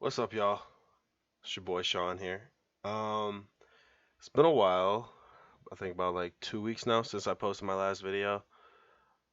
What's up, y'all? It's your boy Sean here. Um, it's been a while. I think about like 2 weeks now since I posted my last video.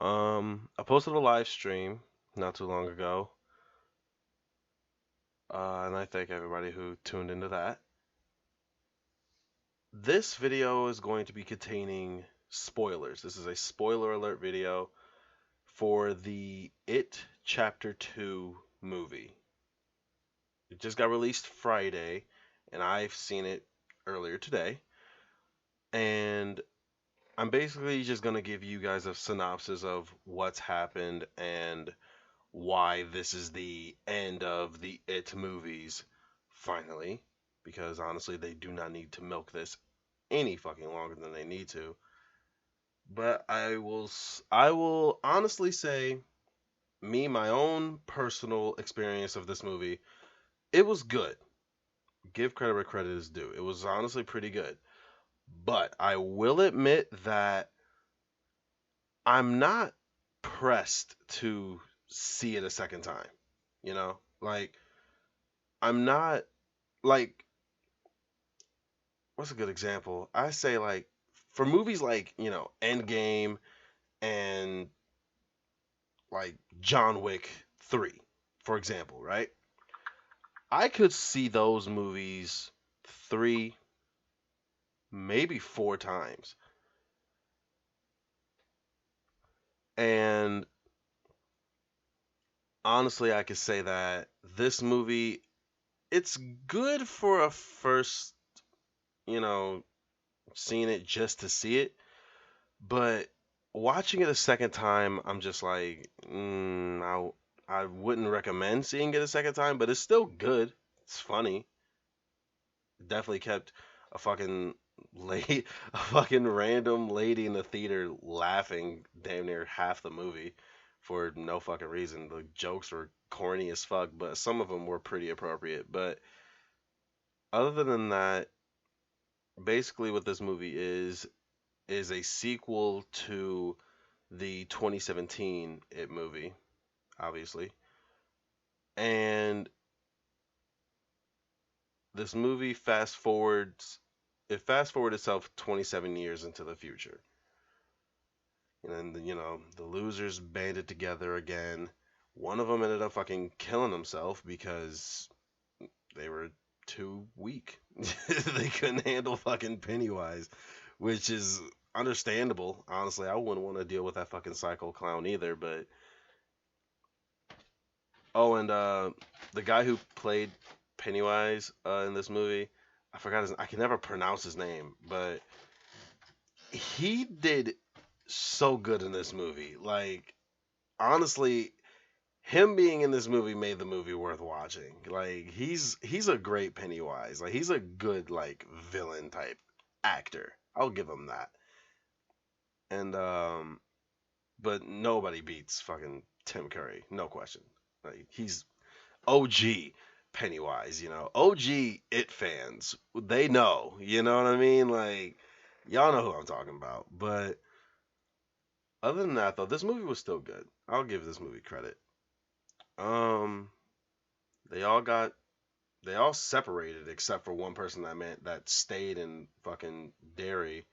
I posted a live stream not too long ago, and I thank everybody who tuned into that. This video is going to be containing spoilers. This is a spoiler alert video for the It Chapter 2 movie. It just got released Friday, and I've seen it earlier today. And I'm basically just going to give you guys a synopsis of what's happened and why this is the end of the It movies, finally. Because honestly, they do not need to milk this any fucking longer than they need to. But I will honestly say, my own personal experience of this movie, it was good. Give credit where credit is due. It was honestly pretty good. But I will admit that I'm not pressed to see it a second time. Like I'm not like what's a good example? I say like for movies like, Endgame and like John Wick 3, for example, right? I could see those movies 3, maybe 4 times. And honestly, I could say that this movie it's good for a first, you know, seeing it just to see it. But watching it a second time, I'm just like, I wouldn't recommend seeing it a second time, but it's still good. It's funny. Definitely kept a fucking late, a fucking random lady in the theater laughing damn near half the movie for no fucking reason. The jokes were corny as fuck, but some of them were pretty appropriate. But other than that, basically what this movie is a sequel to the 2017 It movie, obviously. And this movie fast forward itself 27 years into the future. And then, the losers banded together again. One of them ended up fucking killing himself because they were too weak. They couldn't handle fucking Pennywise, which is understandable. Honestly, I wouldn't want to deal with that fucking psycho clown either, but oh, and the guy who played Pennywise in this movie, I forgot his. I can never pronounce his name, but he did so good in this movie. Like, honestly, him being in this movie made the movie worth watching. Like, he's a great Pennywise. Like, he's a good like villain type actor. I'll give him that. And but nobody beats fucking Tim Curry, no question. Like, he's OG Pennywise, OG It fans, they know, you know what I mean? Like, y'all know who I'm talking about. But other than that, though, this movie was still good. I'll give this movie credit. Um, they all got, they all separated except for one person that stayed in fucking Derry.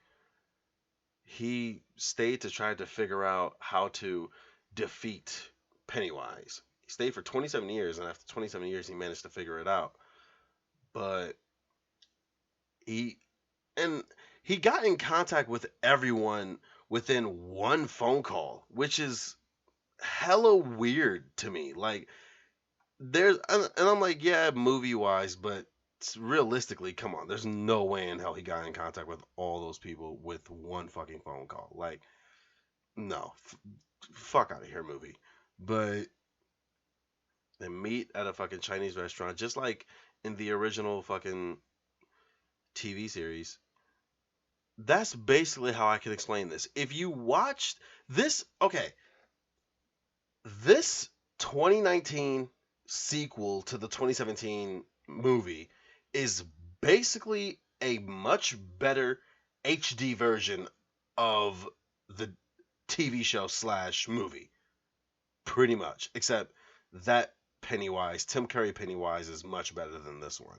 He stayed to try to figure out how to defeat Pennywise. He stayed for 27 years, and after 27 years, he managed to figure it out. But he and he got in contact with everyone within one phone call, which is hella weird to me. Like, and I'm like, yeah, movie wise, but realistically, come on, there's no way in hell he got in contact with all those people with one fucking phone call. Like, no, fuck out of here, movie. But they meet at a fucking Chinese restaurant, just like in the original fucking TV series. That's basically how I can explain this. If you watched this, okay, this 2019 sequel to the 2017 movie is basically a much better HD version of the TV show slash movie, pretty much. Except that Pennywise, Tim Curry Pennywise is much better than this one.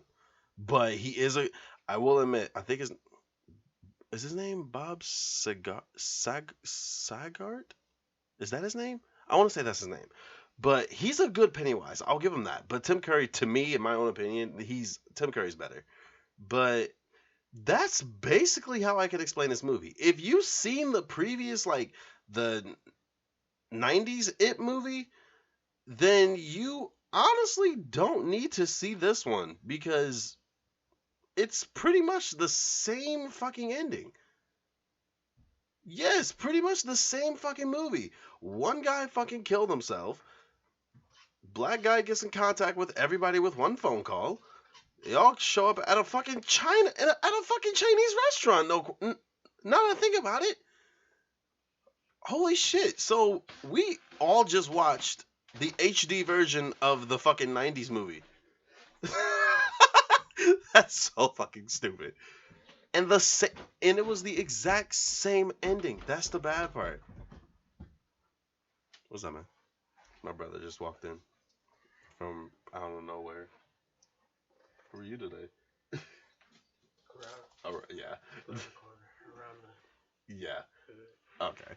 But he is a. I will admit, I think is his name Bob Sagart? Is that his name? I want to say that's his name. But he's a good Pennywise. I'll give him that. But Tim Curry, to me, in my own opinion, Tim Curry's better. But that's basically how I can explain this movie. If you've seen the previous, like the '90s It movie, then you honestly don't need to see this one because it's pretty much the same fucking ending. Yes, pretty much the same fucking movie. One guy fucking killed himself. Black guy gets in contact with everybody with one phone call. They all show up at a fucking fucking Chinese restaurant. No, now that I think about it, holy shit! So we all just watched the HD version of the fucking '90s movie. That's so fucking stupid. And and it was the exact same ending. That's the bad part. What's that, man? My brother just walked in from I don't know where. Who are you today? All right, yeah. Yeah. Okay.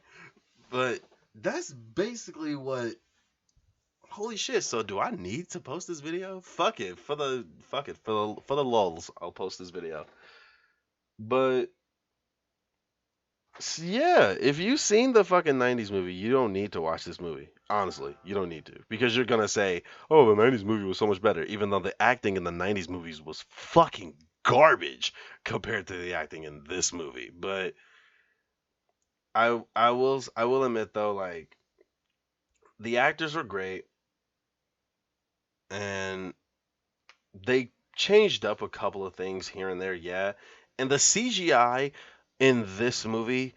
But that's basically what. Holy shit! So do I need to post this video? Fuck it for the lulz. I'll post this video. But yeah, if you've seen the fucking '90s movie, you don't need to watch this movie. Honestly, you don't need to because you're gonna say, "Oh, the '90s movie was so much better," even though the acting in the '90s movies was fucking garbage compared to the acting in this movie. But I will admit though, like the actors were great and they changed up a couple of things here and there, yeah. And the CGI in this movie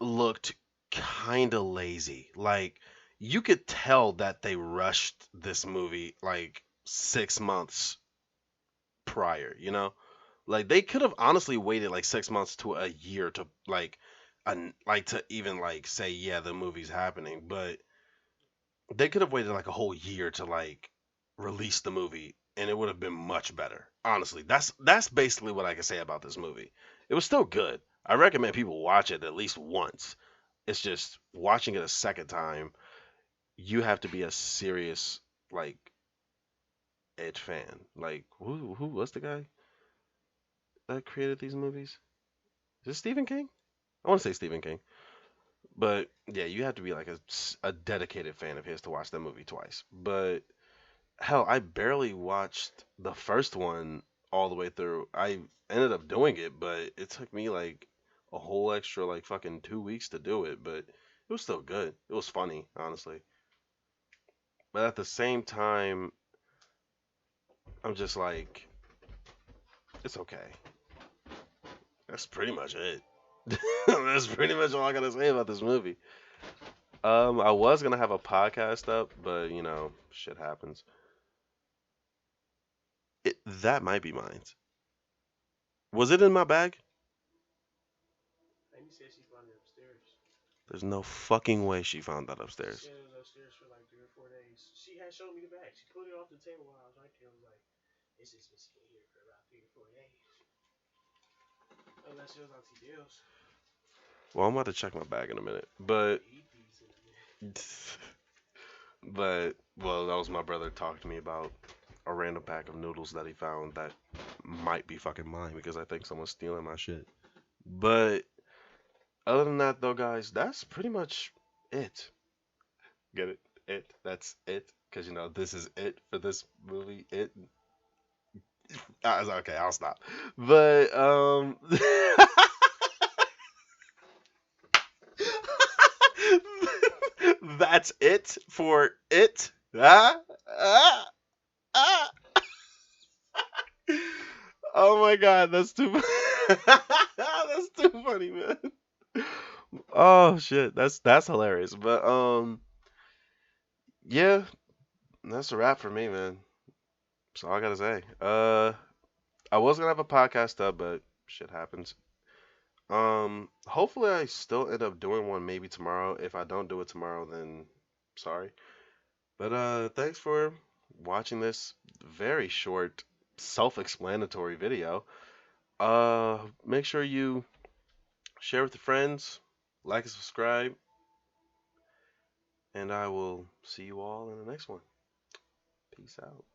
looked kind of lazy. Like you could tell that they rushed this movie like 6 months prior, you know? Like they could have honestly waited like 6 months to a year to like to even like say yeah the movie's happening, but they could have waited like a whole year to like release the movie and it would have been much better. Honestly, that's basically what I can say about this movie. It was still good. I recommend people watch it at least once. It's just watching it a second time, you have to be a serious like Edge fan. Like who was the guy that created these movies? Is it Stephen King? I want to say Stephen King. But yeah, you have to be like a dedicated fan of his to watch that movie twice. But hell, I barely watched the first one all the way through. I ended up doing it, but it took me like a whole extra like fucking 2 weeks to do it. But it was still good. It was funny, honestly. But at the same time, I'm just like, it's okay. That's pretty much it. That's pretty much all I gotta say about this movie. I was gonna have a podcast up, but shit happens. That might be mine. Was it in my bag? And you said she found it upstairs. There's no fucking way she found that upstairs. She said it was upstairs for like 3 or 4 days. She had showed me the bag. She put it off the table while I was right there. I was like, it's just been sitting here for about 3 or 4 days. Unless it was on TDL's. Well, I'm about to check my bag in a minute, but well, that was my brother talking to me about a random pack of noodles that he found that might be fucking mine because I think someone's stealing my shit. But other than that, though, guys, that's pretty much it. Get it? It. That's it. Because, this is it for this movie. It. Okay, I'll stop. But, that's it for it. Ah, ah, ah. Oh my god, that's too that's too funny, man. Oh shit, that's hilarious. But yeah, that's a wrap for me, man. That's all I gotta say. I was gonna have a podcast up, but shit happens. Hopefully I still end up doing one maybe tomorrow. If I don't do it tomorrow, then sorry. But thanks for watching this very short, self-explanatory video. Make sure you share with your friends, like and subscribe, and I will see you all in the next one. Peace out.